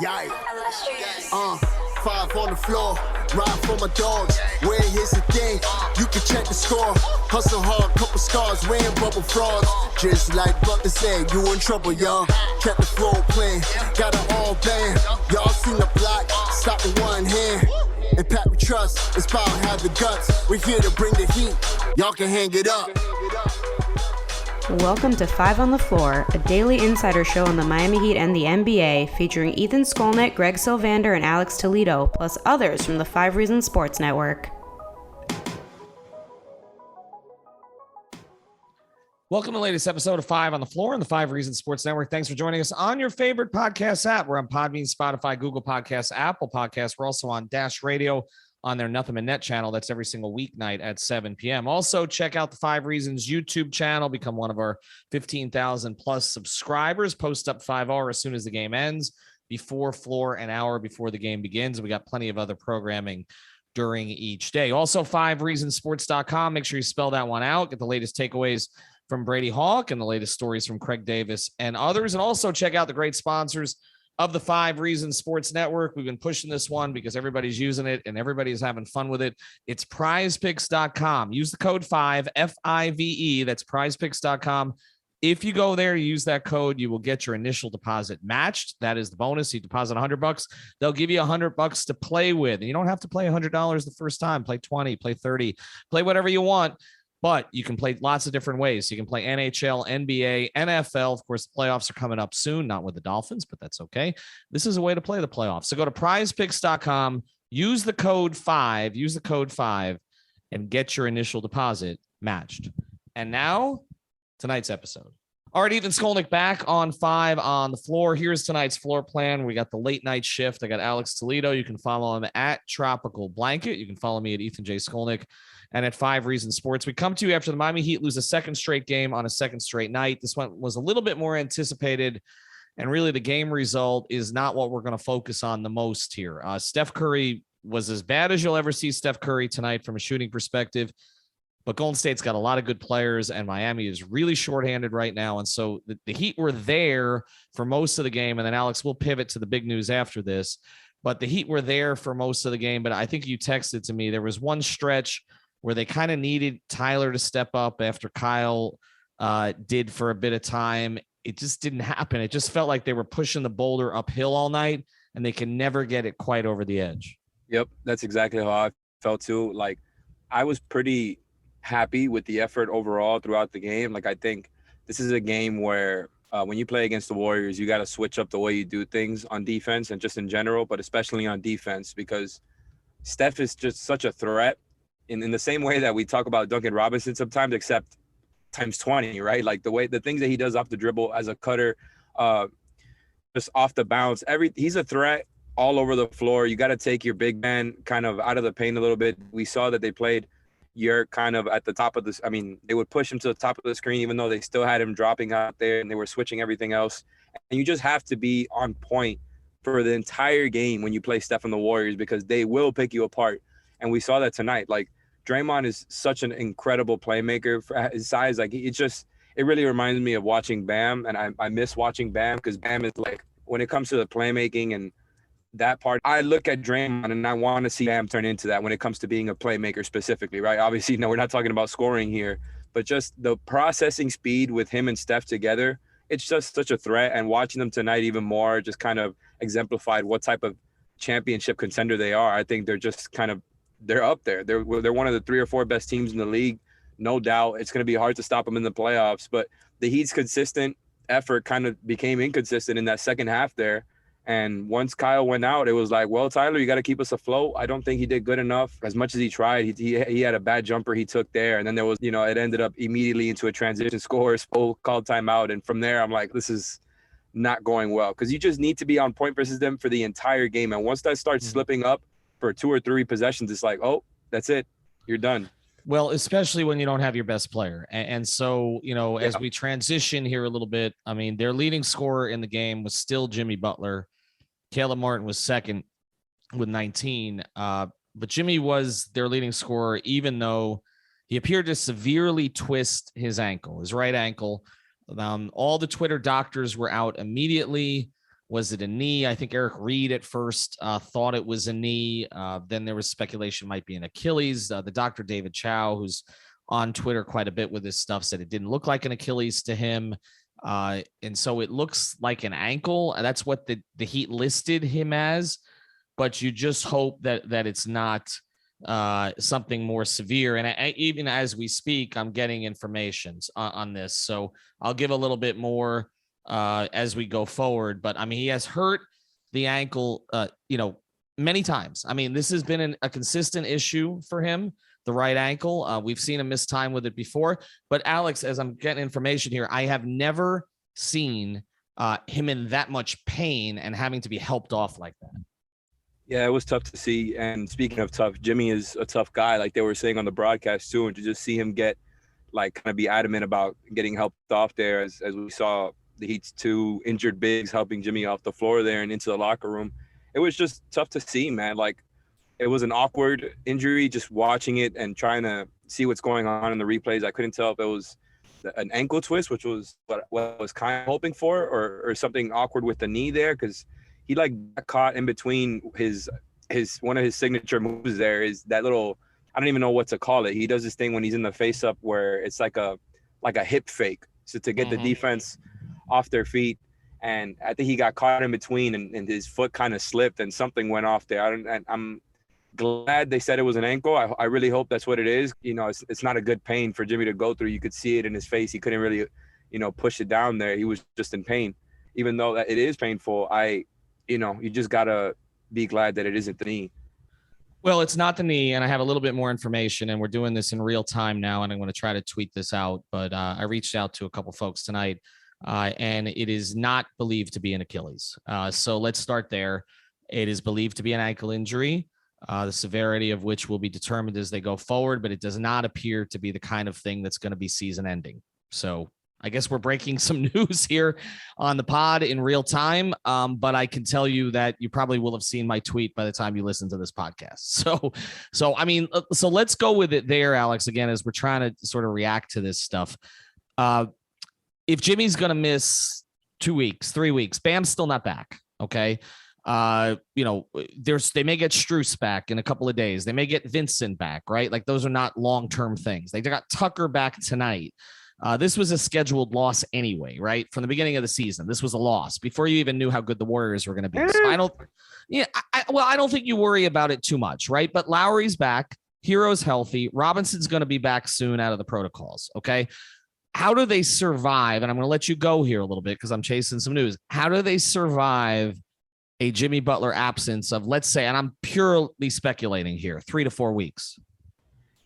Yeah. 5 on the floor, ride for my dogs. Where here's the thing, you can check the score. Hustle hard, couple scars, wearing bubble frauds. Just like Butler said, you in trouble, y'all. Kept the flow playing, got it all banned. Y'all seen the block, stop with one hand. And Pat we trust, it's power, have the guts. We're here to bring the heat, y'all can hang it up. Welcome to 5 on the Floor, a daily insider show on the Miami Heat and the NBA, featuring Ethan Skolnick, Greg Sylvander, and Alex Toledo, plus others from the 5 Reasons Sports Network. Welcome to the latest episode of 5 on the Floor on the 5 Reasons Sports Network. Thanks for joining us on your favorite podcast app. We're on Podbean, Spotify, Google Podcasts, Apple Podcasts. We're also on Dash Radio on their Nothing But Net channel. That's every single weeknight at 7 p.m. Also, check out the 5 Reasons YouTube channel. Become one of our 15,000 plus subscribers. Post up 5R as soon as the game ends, before floor, an hour before the game begins. We got plenty of other programming during each day. Also, 5reasonsports.com. Make sure you spell that one out. Get the latest takeaways from Brady Hawk and the latest stories from Craig Davis and others. And also check out the great sponsors of the 5 Reasons Sports Network. We've been pushing this one because everybody's using it and everybody's having fun with it. It's prizepicks.com. Use the code 5, F-I-V-E. That's prizepicks.com. If you go there, use that code, you will get your initial deposit matched. That is the bonus. You deposit $100. They'll give you $100 to play with. And you don't have to play $100 the first time. Play 20, play 30, play whatever you want. But you can play lots of different ways. You can play NHL, NBA, NFL. Of course, the playoffs are coming up soon, not with the Dolphins, but that's okay. This is a way to play the playoffs. So go to prizepicks.com, use the code 5, and get your initial deposit matched. And now, tonight's episode. All right, Ethan Skolnick back on 5 on the Floor. Here's tonight's floor plan. We got the late night shift. I got Alex Toledo. You can follow him at Tropical Blanket. You can follow me at Ethan J. Skolnick and at 5 Reasons Sports. We come to you after the Miami Heat lose a second straight game on a second straight night. This one was a little bit more anticipated, and really the game result is not what we're going to focus on the most here. Steph Curry was as bad as you'll ever see Steph Curry tonight from a shooting perspective. But Golden State's got a lot of good players, and Miami is really shorthanded right now. And so the Heat were there for most of the game. And then, Alex, we'll pivot to the big news after this. But the Heat were there for most of the game. But I think you texted to me, there was one stretch where they kind of needed Tyler to step up after Kyle did for a bit of time. It just didn't happen. It just felt like they were pushing the boulder uphill all night, and they can never get it quite over the edge. Yep, that's exactly how I felt too. Like, I was pretty happy with the effort overall throughout the game. Like, I think this is a game where when you play against the Warriors, you got to switch up the way you do things on defense and just in general, but especially on defense, because Steph is just such a threat in the same way that we talk about Duncan Robinson sometimes, except times 20, right? Like the things that he does off the dribble as a cutter, just off the bounce, he's a threat all over the floor. You got to take your big man kind of out of the paint a little bit. We saw that they played You're kind of at the top of this. I mean, they would push him to the top of the screen, even though they still had him dropping out there and they were switching everything else. And you just have to be on point for the entire game when you play Steph and the Warriors, because they will pick you apart. And we saw that tonight. Like, Draymond is such an incredible playmaker for his size. Like, it really reminds me of watching Bam. And I miss watching Bam, because Bam is like, when it comes to the playmaking and that part, I look at Draymond and I want to see Bam turn into that when it comes to being a playmaker specifically, right? Obviously, no, we're not talking about scoring here, but just the processing speed with him and Steph together, it's just such a threat. And watching them tonight even more just kind of exemplified what type of championship contender they are. I think they're just they're up there. They're one of the 3 or 4 best teams in the league, no doubt. It's going to be hard to stop them in the playoffs, but the Heat's consistent effort kind of became inconsistent in that second half there. And once Kyle went out, it was like, well, Tyler, you got to keep us afloat. I don't think he did good enough. As much as he tried, he had a bad jumper he took there. And then there was, it ended up immediately into a transition score. Spo called timeout. And from there, I'm like, this is not going well, because you just need to be on point versus them for the entire game. And once that starts slipping up for 2 or 3 possessions, it's like, oh, that's it. You're done. Well, especially when you don't have your best player. And so, as we transition here a little bit, I mean, their leading scorer in the game was still Jimmy Butler. Caleb Martin was second with 19. But Jimmy was their leading scorer, even though he appeared to severely twist his right ankle. All the Twitter doctors were out immediately. Was it a knee? I think Eric Reed at first thought it was a knee. Then there was speculation it might be an Achilles. The doctor, David Chow, who's on Twitter quite a bit with this stuff, said it didn't look like an Achilles to him. And so it looks like an ankle. That's what the Heat listed him as. But you just hope that it's not something more severe. And even as we speak, I'm getting information on this. So I'll give a little bit more as we go forward. But I mean, he has hurt the ankle, many times. I mean, this has been a consistent issue for him, the right ankle. We've seen him miss time with it before. But Alex, as I'm getting information here, I have never seen him in that much pain and having to be helped off like that. Yeah, it was tough to see. And speaking of tough, Jimmy is a tough guy, like they were saying on the broadcast too. And to just see him get kind of be adamant about getting helped off there, as we saw the Heat's two injured bigs helping Jimmy off the floor there and into the locker room. It was just tough to see, man. Like, it was an awkward injury, just watching it and trying to see what's going on in the replays. I couldn't tell if it was an ankle twist, which was what I was kind of hoping for, or something awkward with the knee there, because he got caught in between his one of his signature moves there is that little, I don't even know what to call it. He does this thing when he's in the face up where it's like a hip fake. So to get the defense off their feet. And I think he got caught in between and his foot kind of slipped and something went off there. I'm glad they said it was an ankle. I really hope that's what it is. It's not a good pain for Jimmy to go through. You could see it in his face. He couldn't really, push it down there. He was just in pain. Even though that it is painful, you just got to be glad that it isn't the knee. Well, it's not the knee, and I have a little bit more information, and we're doing this in real time now, and I'm going to try to tweet this out. But I reached out to a couple folks tonight, and it is not believed to be an Achilles. So let's start there. It is believed to be an ankle injury, the severity of which will be determined as they go forward, but it does not appear to be the kind of thing that's going to be season ending. So I guess we're breaking some news here on the pod in real time. But I can tell you that you probably will have seen my tweet by the time you listen to this podcast. So I mean, so let's go with it there, Alex, again, as we're trying to sort of react to this stuff. If Jimmy's going to miss 2 weeks, 3 weeks, Bam's still not back. Okay. They may get Strus back in a couple of days. They may get Vincent back, right? Like, those are not long-term things. They got Tucker back tonight. This was a scheduled loss anyway, right? From the beginning of the season, this was a loss before you even knew how good the Warriors were going to be. So I don't think you worry about it too much, right? But Lowry's back, Hero's healthy, Robinson's going to be back soon out of the protocols. Okay. How do they survive? And I'm going to let you go here a little bit because I'm chasing some news. How do they survive a Jimmy Butler absence of, let's say, and I'm purely speculating here, 3 to 4 weeks?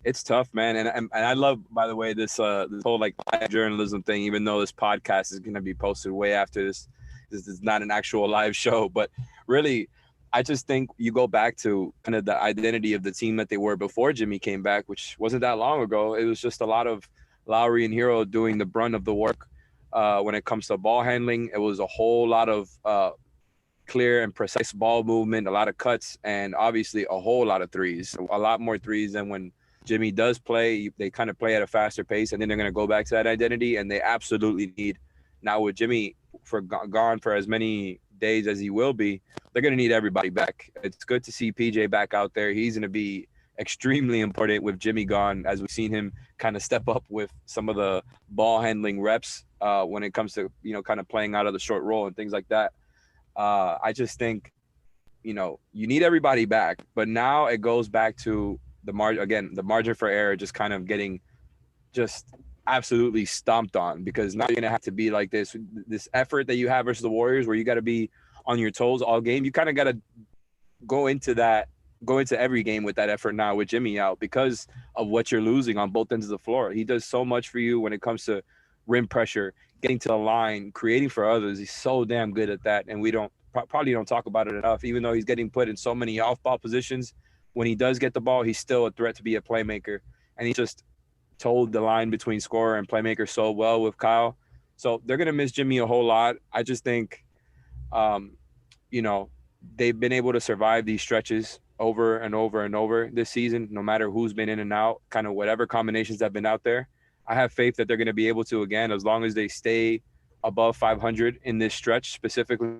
It's tough, man. And I love, by the way, this whole live journalism thing, even though this podcast is going to be posted way after this. This is not an actual live show, but really, I just think you go back to kind of the identity of the team that they were before Jimmy came back, which wasn't that long ago. It was just a lot of Lowry and Hero doing the brunt of the work when it comes to ball handling. It was a whole lot of clear and precise ball movement, a lot of cuts, and obviously a whole lot of threes, a lot more threes than when Jimmy does play. They kind of play at a faster pace, and then they're going to go back to that identity, and they absolutely need, now with Jimmy gone for as many days as he will be, they're going to need everybody back. It's good to see PJ back out there. He's going to be extremely important with Jimmy gone, as we've seen him kind of step up with some of the ball handling reps when it comes to, kind of playing out of the short roll and things like that. I just think, you need everybody back, but now it goes back to the margin for error just kind of getting just absolutely stomped on, because now you're going to have to be like this effort that you have versus the Warriors where you got to be on your toes all game. You kind of got to go into every game with that effort now with Jimmy out, because of what you're losing on both ends of the floor. He does so much for you when it comes to rim pressure, getting to the line, creating for others. He's so damn good at that, and we probably don't talk about it enough. Even though he's getting put in so many off-ball positions, when he does get the ball, he's still a threat to be a playmaker. And he just told the line between scorer and playmaker so well with Kyle. So they're going to miss Jimmy a whole lot. I just think, they've been able to survive these stretches over and over and over this season, no matter who's been in and out, kind of whatever combinations have been out there. I have faith that they're going to be able to, again, as long as they stay above 500 in this stretch specifically.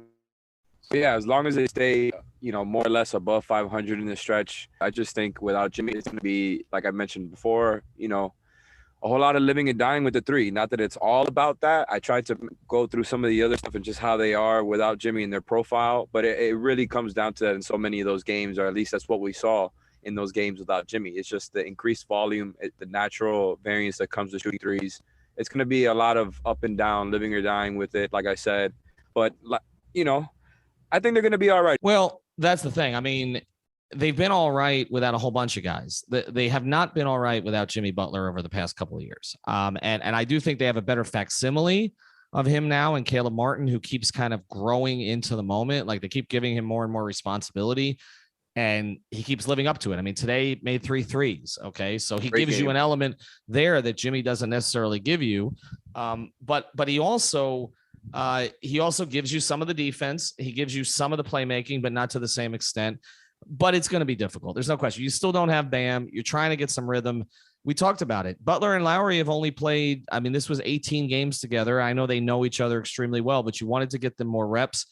So yeah, as long as they stay, more or less above 500 in this stretch, I just think without Jimmy, it's going to be, like I mentioned before, a whole lot of living and dying with the three. Not that it's all about that. I tried to go through some of the other stuff and just how they are without Jimmy in their profile, but it really comes down to that in so many of those games, or at least that's what we saw in those games without Jimmy. It's just the increased volume, the natural variance that comes with shooting threes. It's going to be a lot of up and down, living or dying with it, like I said. But, I think they're going to be all right. Well, that's the thing. I mean, they've been all right without a whole bunch of guys. They have not been all right without Jimmy Butler over the past couple of years. And I do think they have a better facsimile of him now, and Caleb Martin, who keeps kind of growing into the moment. Like, they keep giving him more and more responsibility, and he keeps living up to it. I mean, today made 3 threes. Okay. So he gives you an element there that Jimmy doesn't necessarily give you. But he also gives you some of the defense. He gives you some of the playmaking, but not to the same extent. But it's going to be difficult. There's no question. You still don't have Bam. You're trying to get some rhythm. We talked about it. Butler and Lowry have only played, I mean, this was 18 games together. I know they know each other extremely well, but you wanted to get them more reps.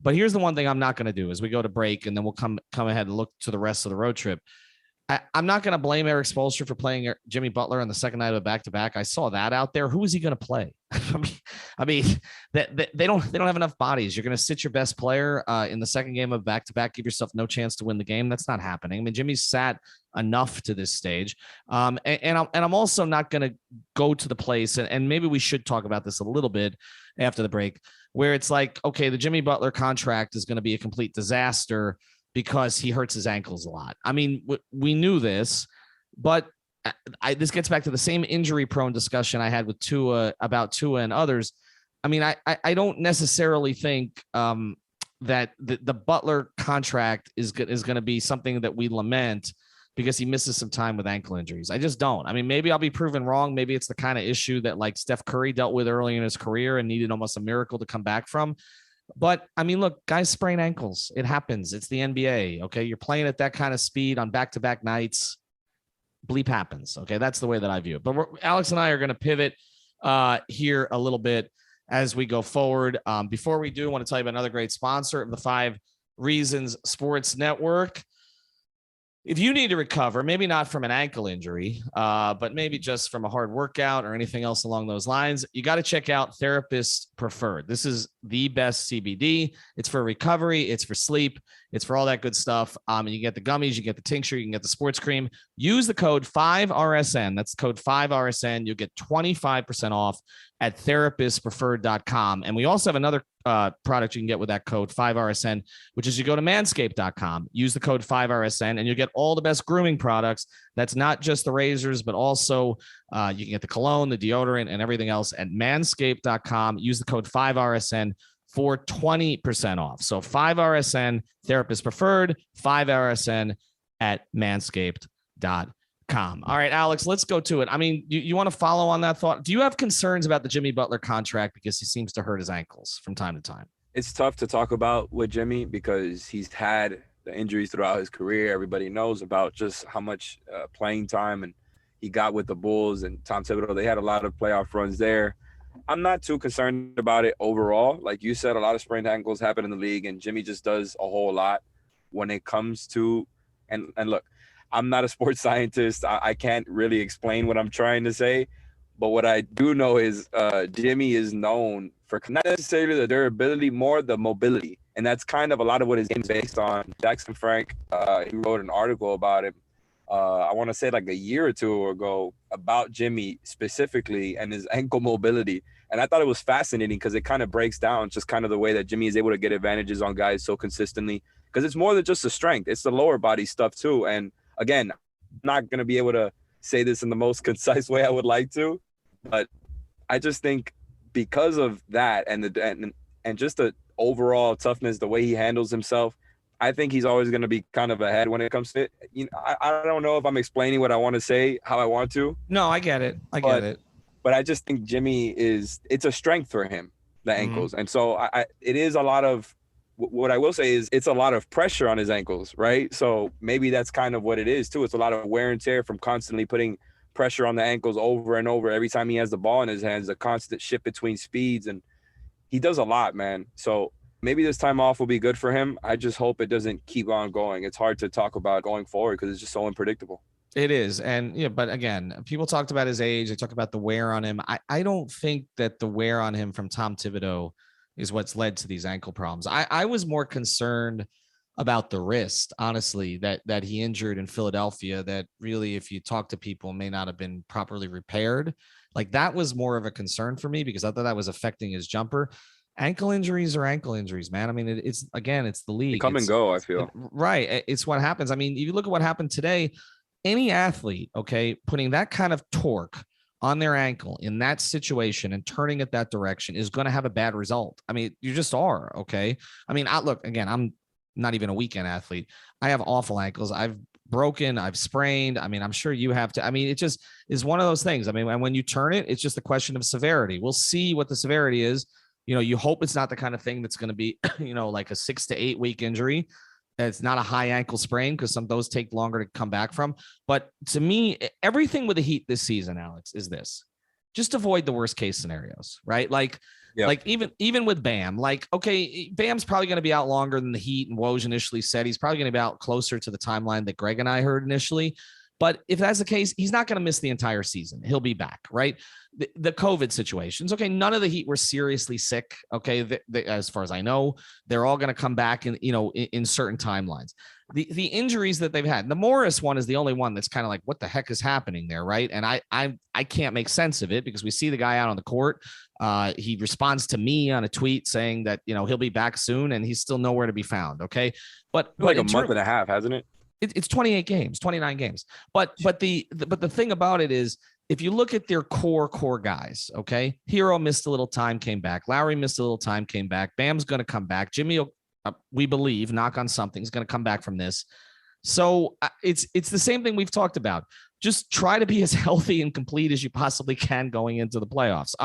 But here's the one thing I'm not going to do as we go to break, and then we'll come ahead and look to the rest of the road trip. I'm not going to blame Eric Spoelstra for playing Jimmy Butler on the second night of a back-to-back. I saw that out there. Who is he going to play? I mean, they don't have enough bodies. You're going to sit your best player in the second game of back-to-back, give yourself no chance to win the game. That's not happening. I mean, Jimmy's sat enough to this stage. And I'm also not going to go to the place, and maybe we should talk about this a little bit after the break, where it's like, okay, the Jimmy Butler contract is going to be a complete disaster because he hurts his ankles a lot. I mean, we knew this, but this gets back to the same injury-prone discussion I had with Tua about Tua and others. I mean, I don't necessarily think that the Butler contract is going to be something that we lament because he misses some time with ankle injuries. I just don't. I mean, maybe I'll be proven wrong. Maybe it's the kind of issue that like Steph Curry dealt with early in his career and needed almost a miracle to come back from. But I mean, look, guys sprain ankles. It happens. It's the NBA. Okay. You're playing at that kind of speed on back-to-back nights. Bleep happens. Okay. That's the way that I view it. But Alex and I are going to pivot here a little bit as we go forward. Before we do, I want to tell you about another great sponsor of the 5 Reasons Sports Network. If you need to recover, maybe not from an ankle injury, but maybe just from a hard workout or anything else along those lines, you got to check out Therapist Preferred. This is the best CBD. It's for recovery. It's for sleep. It's for all that good stuff. And you get the gummies, you get the tincture, you can get the sports cream. Use the code 5RSN. That's code 5RSN. You'll get 25% off at therapistpreferred.com. And we also have another product you can get with that code 5RSN, which is you go to manscaped.com, use the code 5RSN, and you'll get all the best grooming products. That's not just the razors, but also you can get the cologne, the deodorant, and everything else at manscaped.com. Use the code 5RSN for 20% off. So 5RSN, Therapist Preferred, 5RSN at manscaped.com. All right, Alex, let's go to it. I mean, you want to follow on that thought? Do you have concerns about the Jimmy Butler contract because he seems to hurt his ankles from time to time? It's tough to talk about with Jimmy because he's had the injuries throughout his career. Everybody knows about just how much playing time and he got with the Bulls and Tom Thibodeau. They had a lot of playoff runs there. I'm not too concerned about it overall. Like you said, a lot of sprained ankles happen in the league, and Jimmy just does a whole lot when it comes to and look, I'm not a sports scientist. I can't really explain what I'm trying to say. But what I do know is Jimmy is known for not necessarily the durability, more the mobility. And that's kind of a lot of what his game is based on. Jackson Frank, he wrote an article about it, I want to say like a year or two ago, about Jimmy specifically and his ankle mobility. And I thought it was fascinating because it kind of breaks down just kind of the way that Jimmy is able to get advantages on guys so consistently. Because it's more than just the strength. It's the lower body stuff too. And again, I'm not going to be able to say this in the most concise way I would like to, but I just think because of that and just the overall toughness, the way he handles himself, I think he's always going to be kind of ahead when it comes to it. You know, I don't know if I'm explaining what I want to say, how I want to. No, I get it. I get it. But I just think Jimmy it's a strength for him, the ankles. And so it is a lot of, what I will say is it's a lot of pressure on his ankles, right? So maybe that's kind of what it is too. It's a lot of wear and tear from constantly putting pressure on the ankles over and over every time he has the ball in his hands, a constant shift between speeds, and he does a lot, man. So maybe this time off will be good for him. I just hope it doesn't keep on going. It's hard to talk about going forward because it's just so unpredictable. It is. And yeah, but again, people talked about his age. They talked about the wear on him. I don't think that the wear on him from Tom Thibodeau is what's led to these ankle problems. I was more concerned about the wrist, honestly, that he injured in Philadelphia, that really, if you talk to people, may not have been properly repaired. Like, that was more of a concern for me because I thought that was affecting his jumper. Ankle injuries are ankle injuries, man. I mean, it's the league. They come and go, I feel. Right. It's what happens. I mean, if you look at what happened today, any athlete, okay, putting that kind of torque on their ankle in that situation and turning it that direction is going to have a bad result. I mean, you just are, okay? I mean, look, again, I'm not even a weekend athlete. I have awful ankles. I've broken, I've sprained. I mean, I'm sure you have to. I mean, it just is one of those things. I mean, and when you turn it, it's just a question of severity. We'll see what the severity is. You know, you hope it's not the kind of thing that's going to be, like a 6 to 8 week injury. It's not a high ankle sprain because some of those take longer to come back from. But to me, everything with the Heat this season, Alex, is this: just avoid the worst case scenarios, right? Like even with Bam, like, okay, Bam's probably going to be out longer than the Heat and Woj initially said. He's probably going to be out closer to the timeline that Greg and I heard initially. But if that's the case, he's not going to miss the entire season. He'll be back, right? The COVID situations. Okay, none of the Heat were seriously sick. Okay, as far as I know, they're all going to come back in certain timelines. The injuries that they've had, the Morris one is the only one that's kind of like, what the heck is happening there, right? And I can't make sense of it because we see the guy out on the court. He responds to me on a tweet saying that he'll be back soon, and he's still nowhere to be found. Okay, but like a month and a half, hasn't it? It's 28 games, 29 games. But the thing about it is, if you look at their core guys, okay, Hero missed a little time, came back. Lowry missed a little time, came back. Bam's going to come back. Jimmy, we believe, knock on something, is going to come back from this. So it's the same thing we've talked about. Just try to be as healthy and complete as you possibly can going into the playoffs.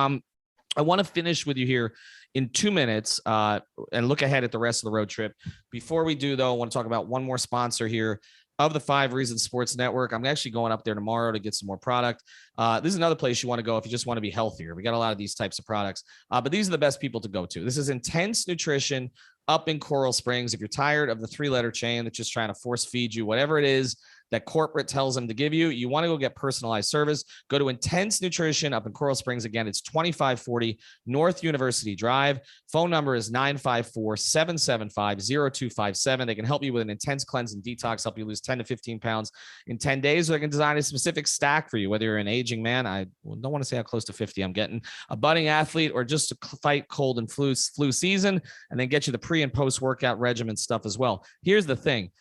I want to finish with you here in 2 minutes and look ahead at the rest of the road trip. Before we do, though, I want to talk about one more sponsor here of the 5 Reasons Sports Network. I'm actually going up there tomorrow to get some more product. This is another place you want to go if you just want to be healthier. We got a lot of these types of products, but these are the best people to go to. This is Intense Nutrition up in Coral Springs. If you're tired of the 3-letter chain that's just trying to force feed you whatever it is that corporate tells them to give you, you want to go get personalized service, go to Intense Nutrition up in Coral Springs. Again, it's 2540 North University Drive. Phone number is 954-775-0257. They can help you with an intense cleanse and detox, help you lose 10 to 15 pounds in 10 days. Or they can design a specific stack for you, whether you're an aging man, I don't want to say how close to 50 I'm getting, a budding athlete, or just to fight cold and flu season, and then get you the pre and post workout regimen stuff as well. Here's the thing.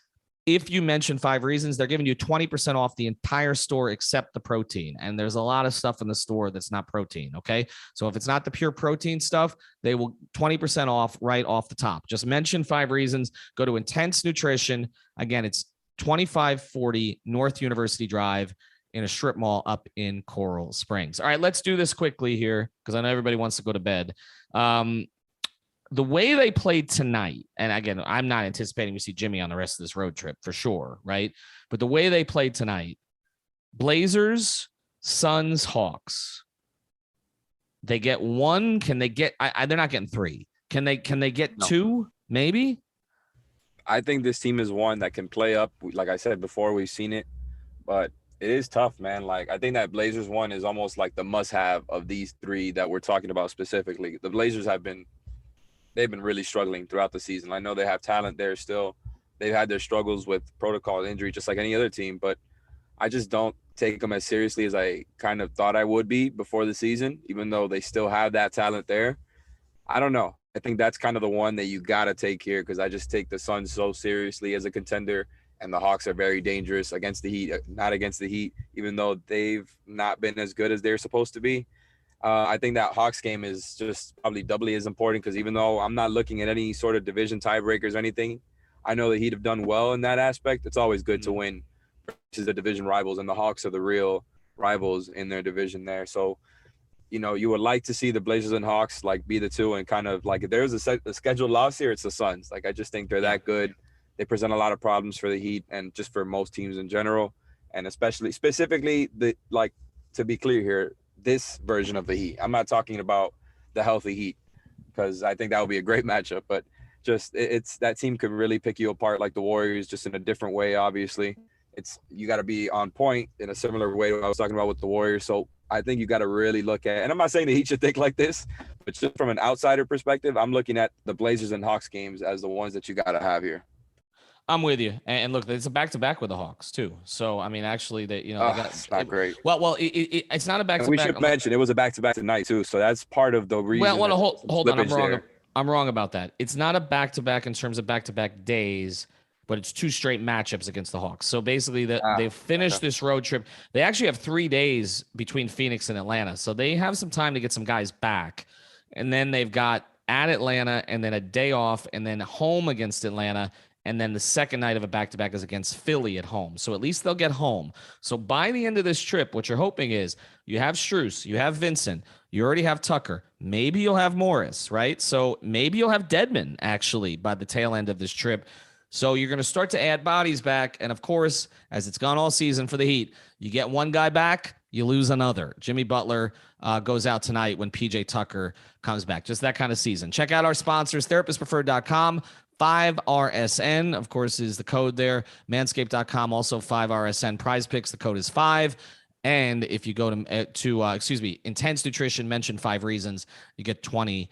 If you mention 5 Reasons, they're giving you 20% off the entire store except the protein. And there's a lot of stuff in the store that's not protein. Okay. So if it's not the pure protein stuff, they will 20% off right off the top. Just mention 5 Reasons. Go to Intense Nutrition. Again, it's 2540 North University Drive in a strip mall up in Coral Springs. All right, let's do this quickly here because I know everybody wants to go to bed. The way they played tonight, and again, I'm not anticipating we see Jimmy on the rest of this road trip for sure, right? But the way they played tonight, Blazers, Suns, Hawks, they get 1. Can they get? They're not getting 3. Can they get 2? Maybe. I think this team is one that can play up. Like I said before, we've seen it, but it is tough, man. Like, I think that Blazers one is almost like the must-have of these 3 that we're talking about specifically. The Blazers they've been really struggling throughout the season. I know they have talent there still. They've had their struggles with protocol injury, just like any other team, but I just don't take them as seriously as I kind of thought I would be before the season, even though they still have that talent there. I don't know. I think that's kind of the one that you got to take here because I just take the Suns so seriously as a contender, and the Hawks are very dangerous against the Heat, not against the Heat, even though they've not been as good as they're supposed to be. I think that Hawks game is just probably doubly as important because even though I'm not looking at any sort of division tiebreakers or anything, I know the Heat have done well in that aspect. It's always good to win versus the division rivals, and the Hawks are the real rivals in their division there. So, you would like to see the Blazers and Hawks like be the 2 and kind of like if there's a scheduled loss here, it's the Suns. Like I just think they're that good. They present a lot of problems for the Heat and just for most teams in general. and specifically to be clear here, this version of the Heat. I'm not talking about the healthy Heat, because I think that would be a great matchup, but just it's that team could really pick you apart like the Warriors, just in a different way. Obviously, you got to be on point in a similar way I was talking about with the Warriors. So I think you got to really look at, and I'm not saying the Heat should think like this, but just from an outsider perspective, I'm looking at the Blazers and Hawks games as the ones that you got to have here. I'm with you. And look, it's a back-to-back with the Hawks too. So, I mean, actually they got, it's not great. Well, it's not a back-to-back. We should mention it was a back-to-back tonight too. So that's part of the reason. Well, hold on. I'm wrong about that. It's not a back-to-back in terms of back-to-back days, but it's 2 straight matchups against the Hawks. So basically they've finished this road trip. They actually have 3 days between Phoenix and Atlanta. So they have some time to get some guys back. And then they've got at Atlanta and then a day off and then home against Atlanta. And then the second night of a back-to-back is against Philly at home. So at least they'll get home. So by the end of this trip, what you're hoping is you have Strus, you have Vincent, you already have Tucker. Maybe you'll have Morris, right? So maybe you'll have Dedmon, actually, by the tail end of this trip. So you're going to start to add bodies back. And, of course, as it's gone all season for the Heat, you get one guy back, you lose another. Jimmy Butler goes out tonight when P.J. Tucker comes back. Just that kind of season. Check out our sponsors, therapistpreferred.com. 5RSN, of course, is the code there. Manscaped.com, also 5RSN. Prize Picks, the code is 5. And if you go to Intense Nutrition, mention 5 reasons, you get 20%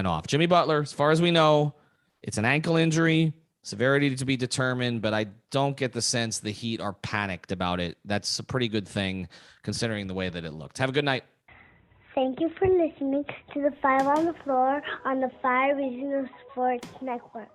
off. Jimmy Butler, as far as we know, it's an ankle injury, severity to be determined, but I don't get the sense the Heat are panicked about it. That's a pretty good thing considering the way that it looked. Have a good night. Thank you for listening to the 5 on the Floor on the 5 Regional Sports Network.